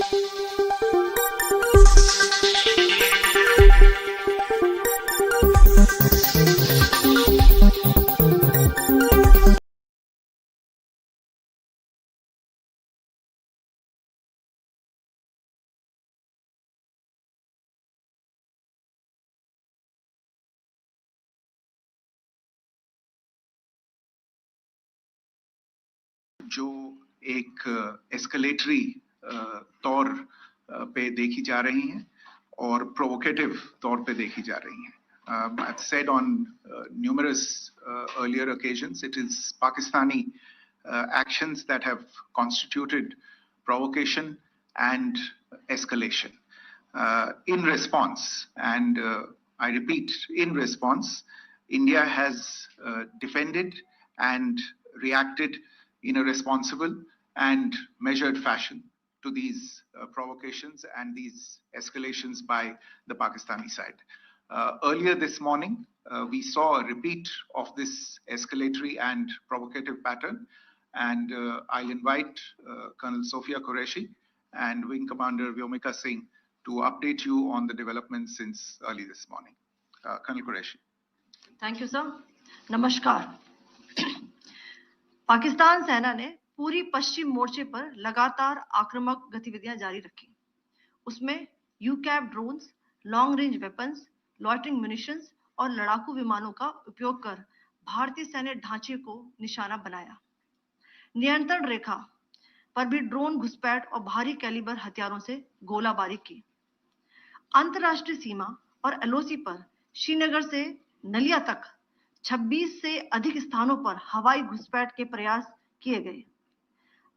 जो एक एस्केलेटरी तौर पे देखी जा रही हैं और प्रोवोकेटिव तौर पे देखी जा रही हैं. I've said on numerous earlier occasions, it is Pakistani actions that have constituted provocation and escalation. In response, and I repeat, in response, India has defended and reacted in a responsible and measured fashion to these provocations and these escalations by the Pakistani side. Earlier this morning, we saw a repeat of this escalatory and provocative pattern, and I'll invite Colonel Sophia Qureshi and Wing Commander Vyomika Singh to update you on the developments since early this morning. Colonel Qureshi. Thank you, sir. Namaskar. Pakistan सेना ने पूरी पश्चिम मोर्चे पर लगातार आक्रामक गतिविधियां जारी रखी. उसमें यूकैप drones, long range weapons, loitering munitions और लड़ाकू विमानों का उपयोग कर भारतीय सैन्य ढांचे को निशाना बनाया. नियंत्रण रेखा पर भी ड्रोन घुसपैठ और भारी कैलिबर हथियारों से गोलाबारी की. अंतर्राष्ट्रीय सीमा और एलओसी पर श्रीनगर से नलिया तक 26 से अधिक स्थानों पर हवाई घुसपैठ के प्रयास किए गए.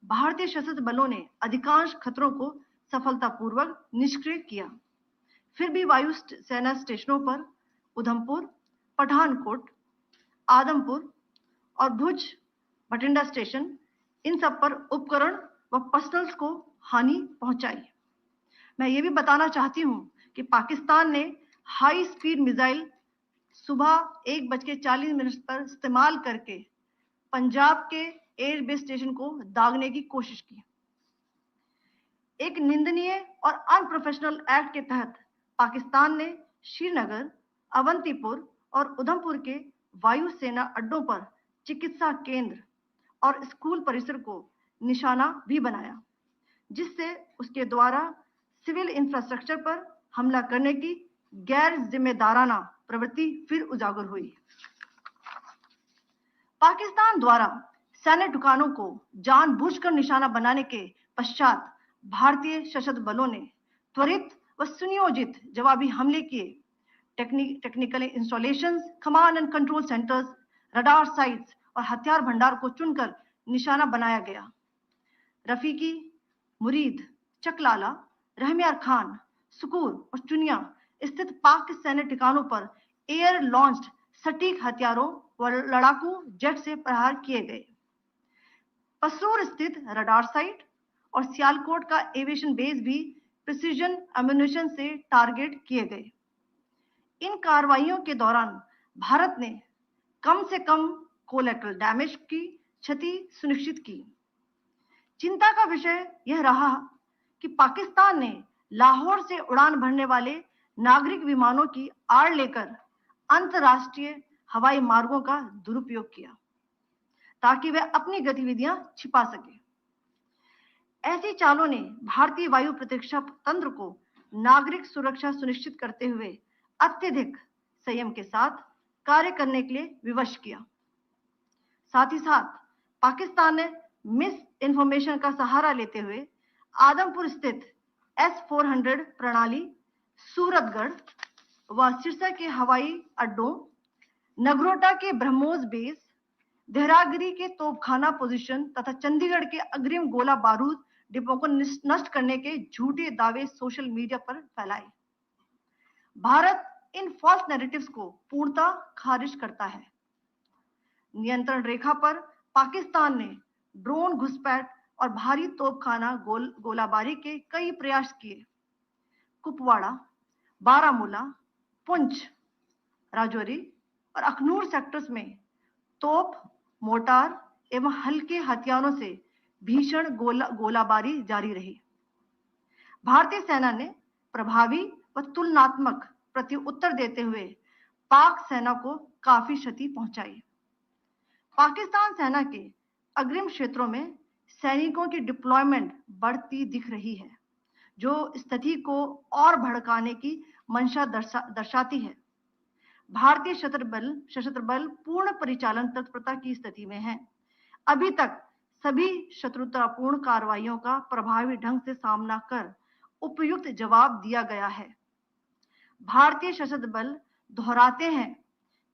भारतीय सशस्त्र बलों ने अधिकांश खतरों को सफलतापूर्वक निष्क्रिय किया. फिर भी वायु सेना स्टेशनों पर उधमपुर, पठानकोट, आदमपुर और भुज बठिंडा स्टेशन, इन सब पर उपकरण व पर्सनल्स को हानि पहुंचाई. मैं ये भी बताना चाहती हूं कि पाकिस्तान ने हाई स्पीड मिसाइल सुबह 1:40 पर इस्तेमाल करके पंजाब के एयरबेस स्टेशन को दागने की कोशिश की. एक निंदनीय और अनप्रोफेशनल एक्ट के तहत पाकिस्तान ने श्रीनगर, अवंतीपुर और उधमपुर के वायु सेना अड्डों पर चिकित्सा केंद्र और स्कूल परिसर को निशाना भी बनाया, जिससे उसके द्वारा सिविल इंफ्रास्ट्रक्चर पर हमला करने की गैर जिम्मेदाराना प्रवृत्ति फिर उजागर हुई. पाकिस्तान द्वारा सैन्य ठिकानों को जानबूझकर निशाना बनाने के पश्चात भारतीय सशस्त्र बलों ने त्वरित व सुनियोजित जवाबी हमले किए. Technical installations, command and control centres, radar sites और हथियार भंडार को चुनकर निशाना बनाया गया. रफीकी, मुरीद, चकलाला, रहमियार खान, सुकूर और चुनिया स्थित पाक सैन्य ठिकानों पर एयर लॉन्च्ड सटीक हथियारों व लड़ाकू जेट से प्रहार किए गए. पसरूर स्थित रडार साइट और सियालकोट का एविएशन बेस भी प्रिसीजन एम्यूनिशन से टारगेट किए गए. इन कार्रवाइयों के दौरान भारत ने कम से कम कोलैटरल डैमेज की क्षति सुनिश्चित की. चिंता का विषय यह रहा कि पाकिस्तान ने लाहौर से उड़ान भरने वाले नागरिक विमानों की आड़ लेकर अंतर्राष्ट्रीय हवाई मार्गों का दुरुपयोग किया ताकि वह अपनी गतिविधियां छिपा सके. ऐसी चालों ने भारतीय वायु प्रतिरक्षा तंत्र को नागरिक सुरक्षा सुनिश्चित करते हुए अत्यधिक संयम के साथ कार्य करने के लिए विवश किया. साथ ही साथ पाकिस्तान ने मिस इन्फॉर्मेशन का सहारा लेते हुए आदमपुर स्थित S-400 प्रणाली, सूरतगढ़ व सिरसा के हवाई अड्डों, नगरोटा के ब्रह्मोस बेस, देहरागिरी के तोपखाना पोजीशन तथा चंडीगढ़ के अग्रिम गोला बारूद डिपों को नष्ट करने के झूठे दावे सोशल मीडिया पर फैलाए. भारत इन फॉल्स नैरेटिव्स को पूर्णतः खारिज करता है. नियंत्रण रेखा पर पाकिस्तान ने ड्रोन घुसपैठ और भारी तोपखाना गोलाबारी के कई प्रयास किए. कुपवाड़ा, बारामूला, पुंछ, राजौरी और अखनूर सेक्टर्स में तोप, मोर्टार एवं हल्के हथियारों से भीषण गोलाबारी जारी रही. भारतीय सेना ने प्रभावी व तुलनात्मक प्रत्युत्तर देते हुए पाक सेना को काफी क्षति पहुंचाई। पाकिस्तान सेना के अग्रिम क्षेत्रों में सैनिकों की डिप्लॉयमेंट बढ़ती दिख रही है, जो स्थिति को और भड़काने की मंशा दर्शाती है। भारतीय सशस्त्र बल पूर्ण परिचालन तत्परता की स्थिति में है। अभी तक सभी शत्रुतापूर्ण कार्रवाइयों का प्रभावी ढंग से सामना कर उपयुक्त जवाब दिया गया है। भारतीय सशस्त्र बल दोहराते हैं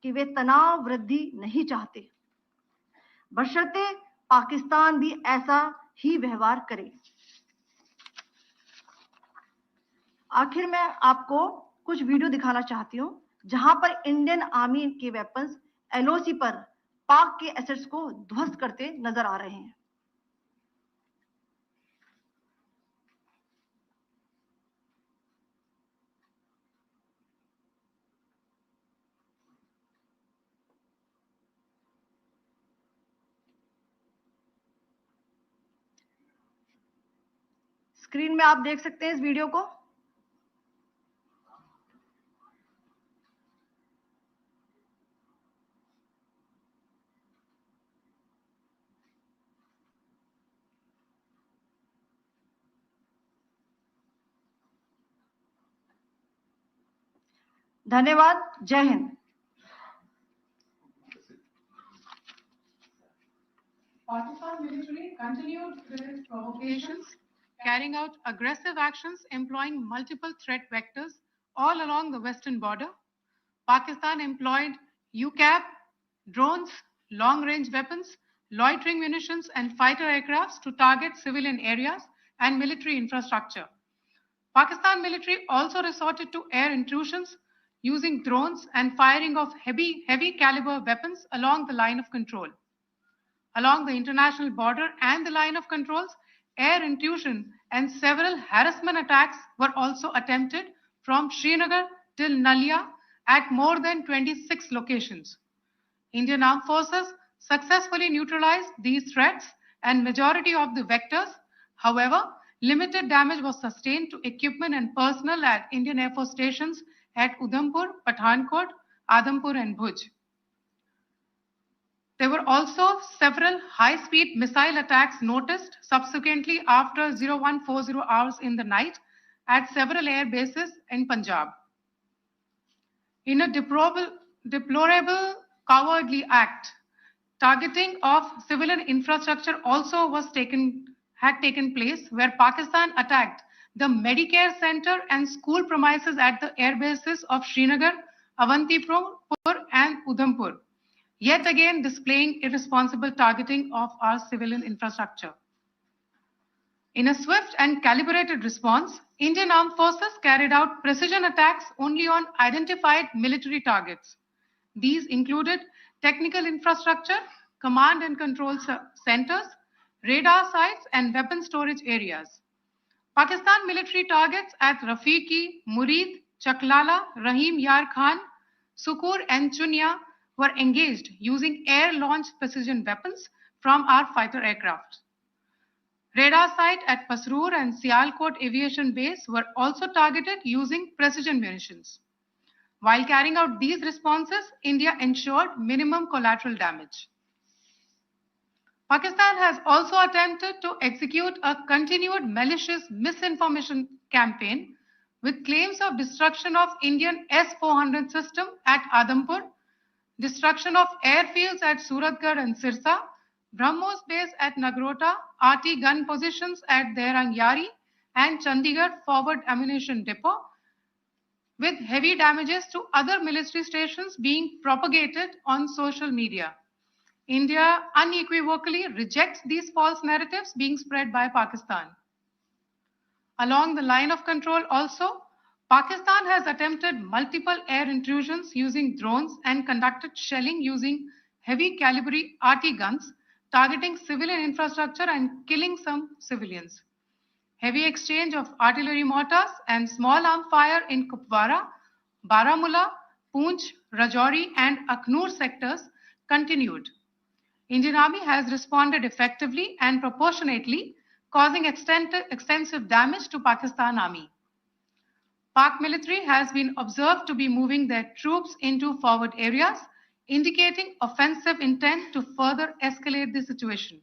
कि वे तनाव वृद्धि नहीं चाहते, बशर्ते पाकिस्तान भी ऐसा ही व्यवहार करे। आखिर में आपको कुछ वीडियो दिखाना चाहती हूं, जहां पर इंडियन आर्मी के वेपन्स एलओसी पर पाक के एसेट्स को ध्वस्त करते नजर आ रहे हैं। स्क्रीन में आप देख सकते हैं इस वीडियो को। धन्यवाद। जय Hind. Pakistan military continued with its provocations, carrying out aggressive actions employing multiple threat vectors all along the western border. Pakistan employed UCAP, drones, long-range weapons, loitering munitions, and fighter aircrafts to target civilian areas and military infrastructure. Pakistan military also resorted to air intrusions using drones and firing of heavy caliber weapons along the line of control. Along the international border and the line of controls, air intrusion and several harassment attacks were also attempted from Srinagar till Nalia at more than 26 locations. Indian Armed Forces successfully neutralized these threats and majority of the vectors. However, limited damage was sustained to equipment and personnel at Indian Air Force stations at Udhampur, Pathankot, Adhampur and Bhuj. There were also several high-speed missile attacks noticed subsequently after 0140 hours in the night at several air bases in Punjab. In a deplorable cowardly act, targeting of civilian infrastructure also had taken place, where Pakistan attacked the Medicare center and school premises at the air bases of Srinagar, Avantipur and Udhampur, yet again displaying irresponsible targeting of our civilian infrastructure. In a swift and calibrated response, Indian Armed Forces carried out precision attacks only on identified military targets. These included technical infrastructure, command and control centers, radar sites, and weapon storage areas. Pakistan military targets at Rafiqi, Murid, Chaklala, Rahim Yar Khan, Sukur, and Chunya were engaged using air-launched precision weapons from our fighter aircraft. Radar site at Pasroor and Sialkot Aviation Base were also targeted using precision munitions. While carrying out these responses, India ensured minimum collateral damage. Pakistan has also attempted to execute a continued malicious misinformation campaign with claims of destruction of Indian S-400 system at Adhampur, destruction of airfields at Suratgarh and Sirsa, BrahMos base at Nagrota, RT gun positions at Derang Yari, and Chandigarh forward ammunition depot, with heavy damages to other military stations being propagated on social media. India unequivocally rejects these false narratives being spread by Pakistan. Along the line of control also, Pakistan has attempted multiple air intrusions using drones and conducted shelling using heavy caliber RT guns, targeting civilian infrastructure and killing some civilians. Heavy exchange of artillery mortars and small arm fire in Kupwara, Baramulla, Poonch, Rajouri and Aknoor sectors continued. Indian Army has responded effectively and proportionately causing extensive damage to Pakistan Army. Pak military has been observed to be moving their troops into forward areas, indicating offensive intent to further escalate the situation.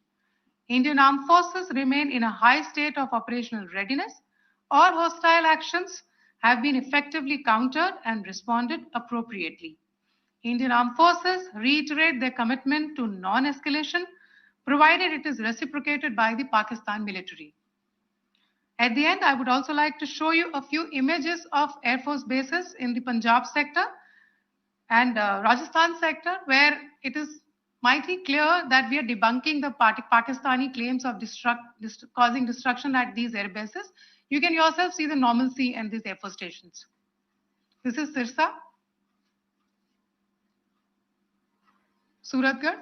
Indian armed forces remain in a high state of operational readiness. All hostile actions have been effectively countered and responded appropriately. Indian armed forces reiterate their commitment to non-escalation, provided it is reciprocated by the Pakistan military. At the end, I would also like to show you a few images of Air Force bases in the Punjab sector and Rajasthan sector, where it is mighty clear that we are debunking the Pakistani claims of causing destruction at these air bases. You can yourself see the normalcy in these Air Force stations. This is Sirsa, Suratgarh.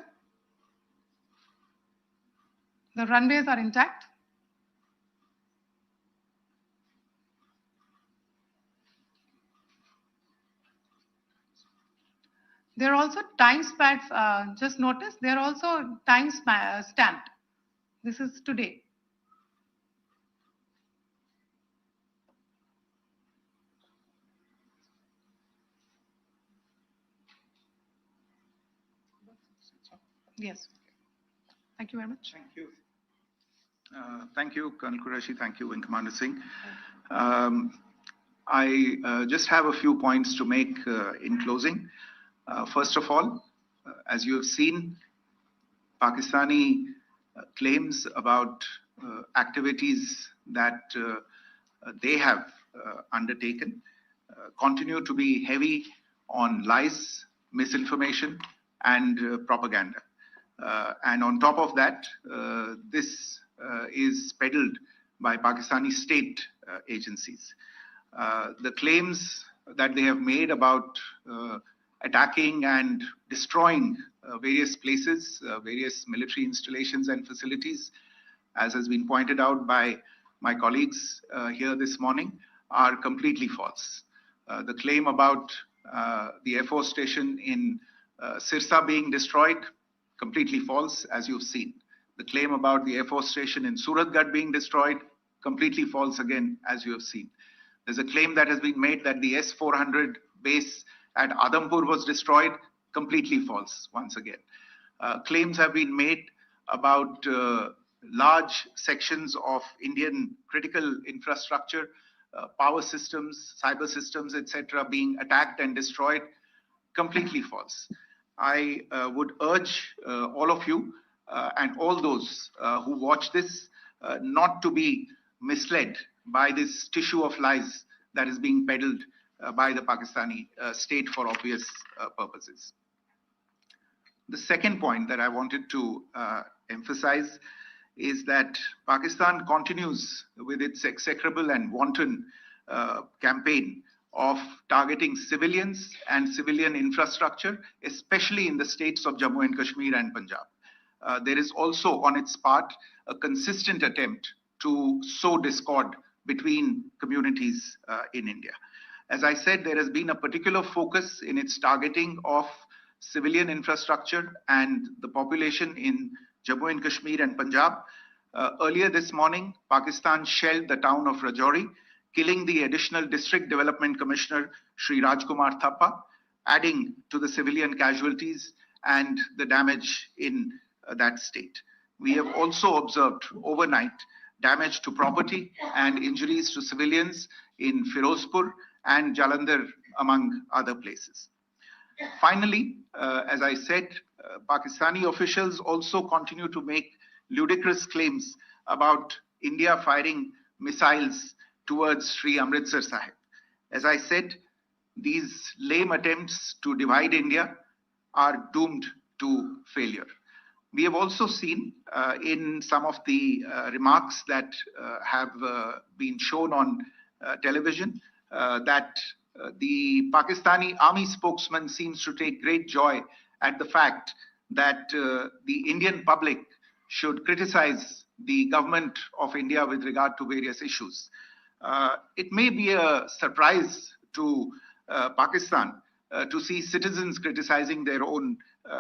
The runways are intact. There are also time stamps, just notice, there are also time stamped. This is today. Yes. Thank you very much. Thank you. Thank you, Colonel Qureshi. Thank you, Wing Commander Singh. I just have a few points to make in closing. First of all, as you have seen, Pakistani claims about activities that they have undertaken continue to be heavy on lies, misinformation, and propaganda. And on top of that, this is peddled by Pakistani state agencies. The claims that they have made about attacking and destroying various places, various military installations and facilities, as has been pointed out by my colleagues here this morning, are completely false. The claim about the Air Force station in Sirsa being destroyed, completely false, as you've seen. The claim about the Air Force station in Suratgarh being destroyed, completely false again, as you have seen. There's a claim that has been made that the S-400 base at Adampur was destroyed, completely false, once again. Claims have been made about large sections of Indian critical infrastructure, power systems, cyber systems, etc., being attacked and destroyed, completely false. I would urge all of you and all those who watch this not to be misled by this tissue of lies that is being peddled by the Pakistani state for obvious purposes. The second point that I wanted to emphasize is that Pakistan continues with its execrable and wanton campaign of targeting civilians and civilian infrastructure, especially in the states of Jammu and Kashmir and Punjab. There is also on its part a consistent attempt to sow discord between communities in India. As I said, there has been a particular focus in its targeting of civilian infrastructure and the population in Jammu and Kashmir and Punjab. Earlier this morning, Pakistan shelled the town of Rajouri, killing the additional District Development Commissioner, Shri Rajkumar Thappa, adding to the civilian casualties and the damage in that state. We have also observed overnight damage to property and injuries to civilians in Firozpur and Jalandhar, among other places. Finally, as I said, Pakistani officials also continue to make ludicrous claims about India firing missiles towards Sri Amritsar Sahib. As I said, these lame attempts to divide India are doomed to failure. We have also seen in some of the remarks that have been shown on television that the Pakistani army spokesman seems to take great joy at the fact that the Indian public should criticize the government of India with regard to various issues. It may be a surprise to Pakistan to see citizens criticizing their own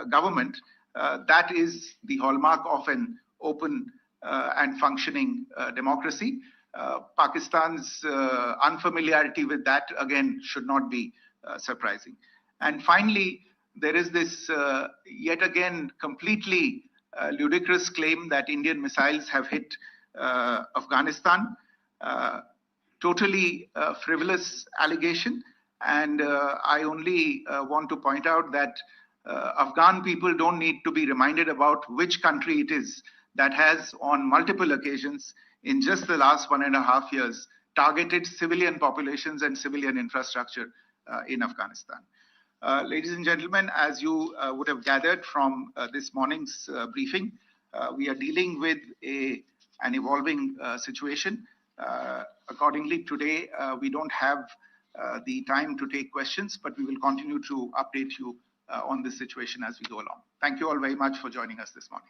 government. That is the hallmark of an open and functioning democracy. Pakistan's unfamiliarity with that, again, should not be surprising. And finally, there is this yet again completely ludicrous claim that Indian missiles have hit Afghanistan. Totally frivolous allegation. And I only want to point out that Afghan people don't need to be reminded about which country it is that has, on multiple occasions in just the last 1.5 years, targeted civilian populations and civilian infrastructure in Afghanistan. Ladies and gentlemen, as you would have gathered from this morning's briefing, we are dealing with an evolving situation. Accordingly, today we don't have the time to take questions, but we will continue to update you on this situation as we go along. Thank you all very much for joining us this morning.